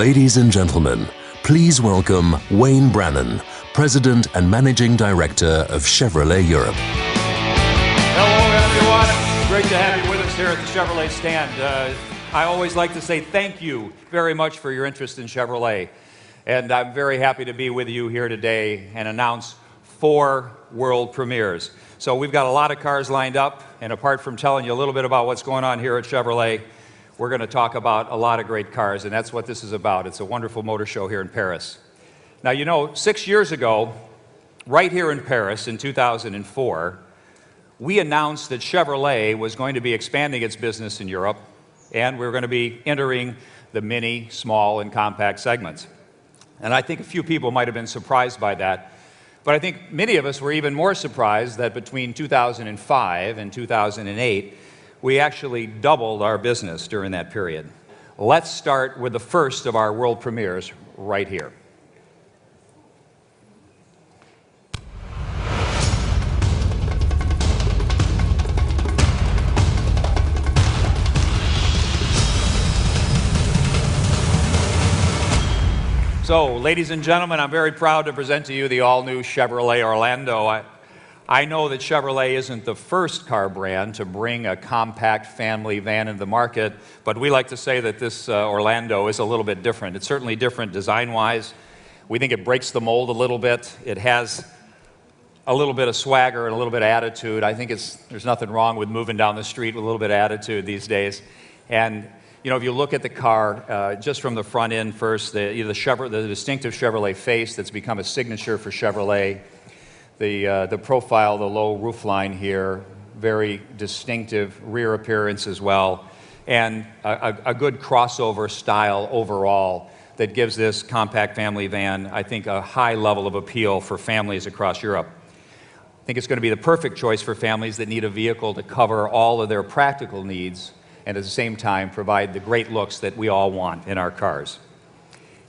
Ladies and gentlemen, please welcome Wayne Brannan, President and Managing Director of Chevrolet Europe. Hello, everyone. Great to have you with us here at the Chevrolet stand. I always like to say thank you very much for your interest in Chevrolet. And I'm very happy to be with you here today and announce 4 world premieres. So we've got a lot of cars lined up, and apart from telling you a little bit about what's going on here at Chevrolet, we're going to talk about a lot of great cars, and that's what this is about. It's a wonderful motor show here in Paris. Now, you know, 6 years ago, right here in Paris in 2004, we announced that Chevrolet was going to be expanding its business in Europe, and we were going to be entering the mini, small, and compact segments. And I think a few people might have been surprised by that, but I think many of us were even more surprised that between 2005 and 2008, we actually doubled our business during that period. Let's start with the first of our world premieres right here. So, ladies and gentlemen, I'm very proud to present to you the all-new Chevrolet Orlando. I know that Chevrolet isn't the first car brand to bring a compact family van into the market, but we like to say that this Orlando is a little bit different. It's certainly different design-wise. We think it breaks the mold a little bit. It has a little bit of swagger and a little bit of attitude. I think there's nothing wrong with moving down the street with a little bit of attitude these days. And you know, if you look at the car, just from the front end first, the distinctive Chevrolet face that's become a signature for Chevrolet, the profile, the low roofline here, very distinctive rear appearance as well, and a good crossover style overall that gives this compact family van, I think, a high level of appeal for families across Europe. I think it's going to be the perfect choice for families that need a vehicle to cover all of their practical needs and at the same time provide the great looks that we all want in our cars.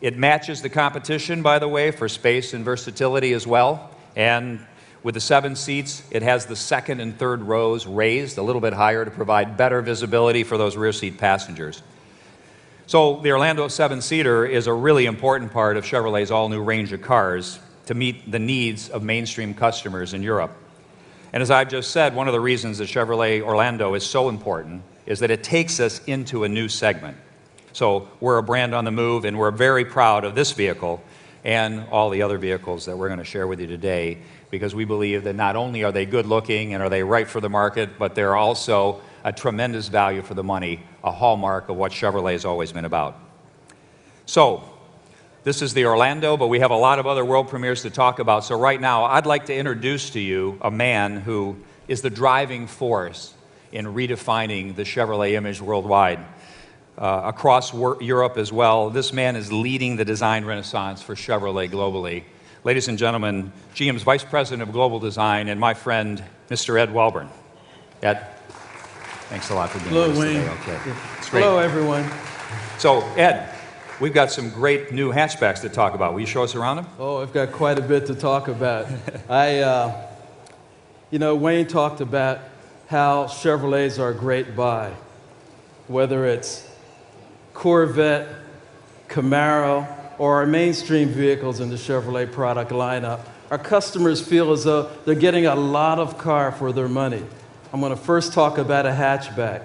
It matches the competition, by the way, for space and versatility as well. And with the 7 seats, it has the second and third rows raised a little bit higher to provide better visibility for those rear seat passengers. So the Orlando 7-seater is a really important part of Chevrolet's all-new range of cars to meet the needs of mainstream customers in Europe. And as I've just said, one of the reasons that Chevrolet Orlando is so important is that it takes us into a new segment. So we're a brand on the move, and we're very proud of this vehicle and all the other vehicles that we're going to share with you today, because we believe that not only are they good looking and are they right for the market, but they're also a tremendous value for the money, a hallmark of what Chevrolet has always been about. So this is the Orlando, but we have a lot of other world premieres to talk about. So right now, I'd like to introduce to you a man who is the driving force in redefining the Chevrolet image worldwide. Across Europe as well, this man is leading the design renaissance for Chevrolet globally. Ladies and gentlemen, GM's Vice President of Global Design and my friend, Mr. Ed Welburn. Ed, thanks a lot for being with us today. Okay. It's great. Hello, everyone. So, Ed, we've got some great new hatchbacks to talk about. Will you show us around them? Oh, I've got quite a bit to talk about. You know, Wayne talked about how Chevrolets are a great buy, whether it's Corvette, Camaro, or our mainstream vehicles in the Chevrolet product lineup. Our customers feel as though they're getting a lot of car for their money. I'm going to first talk about a hatchback,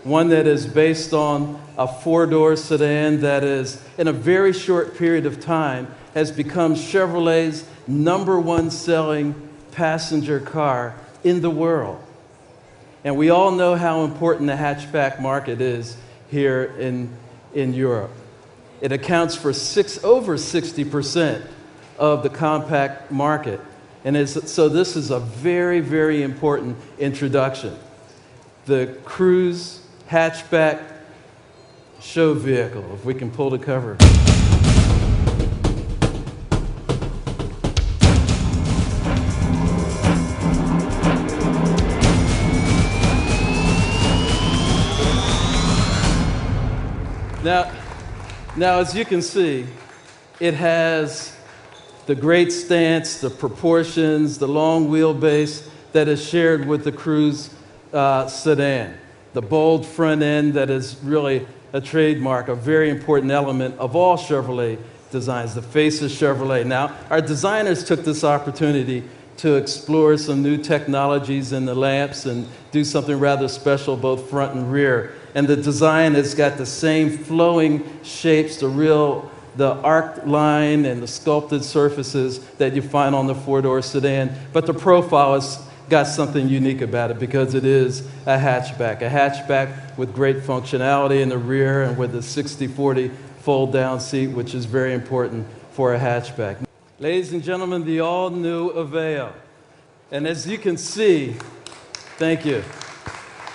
one that is based on a 4-door sedan that is, in a very short period of time, has become Chevrolet's #1 selling passenger car in the world. And we all know how important the hatchback market is here in Europe. It accounts for over 60% of the compact market. And so this is a very, very important introduction. The Cruze hatchback show vehicle, if we can pull the cover. Now, as you can see, it has the great stance, the proportions, the long wheelbase that is shared with the Cruze sedan. The bold front end that is really a trademark, a very important element of all Chevrolet designs, the face of Chevrolet. Now, our designers took this opportunity to explore some new technologies in the lamps and do something rather special both front and rear. And the design has got the same flowing shapes, the arc line and the sculpted surfaces that you find on the four-door sedan, but the profile has got something unique about it because it is a hatchback with great functionality in the rear and with a 60/40 fold-down seat, which is very important for a hatchback. Ladies and gentlemen, the all-new Aveo. And as you can see, thank you.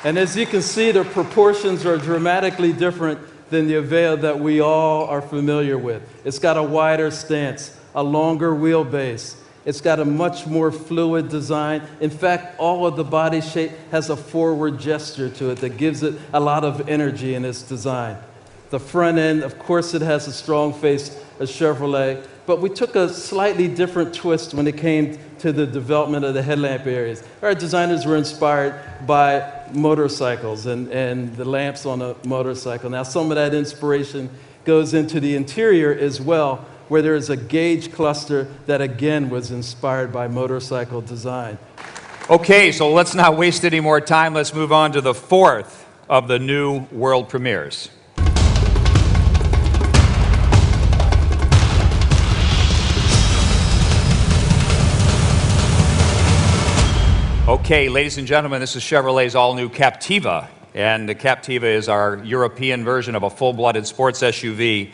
And as you can see, the proportions are dramatically different than the Aveo that we all are familiar with. It's got a wider stance, a longer wheelbase. It's got a much more fluid design. In fact, all of the body shape has a forward gesture to it that gives it a lot of energy in its design. The front end, of course, it has a strong face of Chevrolet, but we took a slightly different twist when it came to the development of the headlamp areas. Our designers were inspired by motorcycles and the lamps on a motorcycle. Now, some of that inspiration goes into the interior as well, where there is a gauge cluster that, again, was inspired by motorcycle design. Okay, so let's not waste any more time. Let's move on to the fourth of the new world premieres. Okay, ladies and gentlemen, this is Chevrolet's all-new Captiva, and the Captiva is our European version of a full-blooded sports SUV.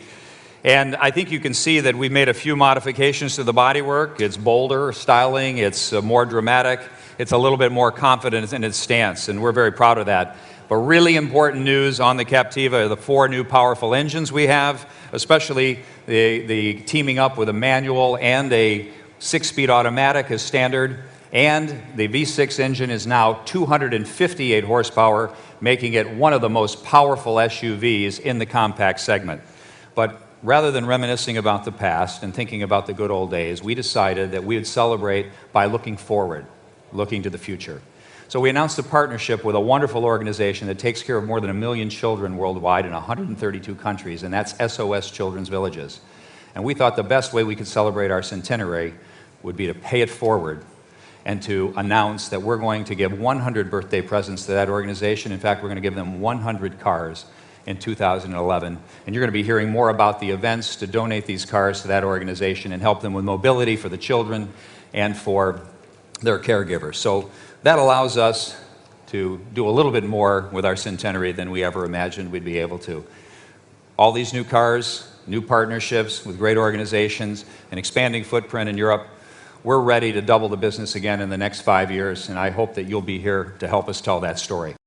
And I think you can see that we've made a few modifications to the bodywork. It's bolder styling, it's more dramatic, it's a little bit more confident in its stance, and we're very proud of that. But really important news on the Captiva are the 4 new powerful engines we have, especially the teaming up with a manual and a 6-speed automatic as standard. And the V6 engine is now 258 horsepower, making it one of the most powerful SUVs in the compact segment. But rather than reminiscing about the past and thinking about the good old days, we decided that we would celebrate by looking forward, looking to the future. So we announced a partnership with a wonderful organization that takes care of more than 1 million children worldwide in 132 countries, and that's SOS Children's Villages. And we thought the best way we could celebrate our centenary would be to pay it forward and to announce that we're going to give 100 birthday presents to that organization. In fact, we're going to give them 100 cars in 2011. And you're going to be hearing more about the events to donate these cars to that organization and help them with mobility for the children and for their caregivers. So that allows us to do a little bit more with our centenary than we ever imagined we'd be able to. All these new cars, new partnerships with great organizations, an expanding footprint in Europe. We're ready to double the business again in the next 5 years, and I hope that you'll be here to help us tell that story.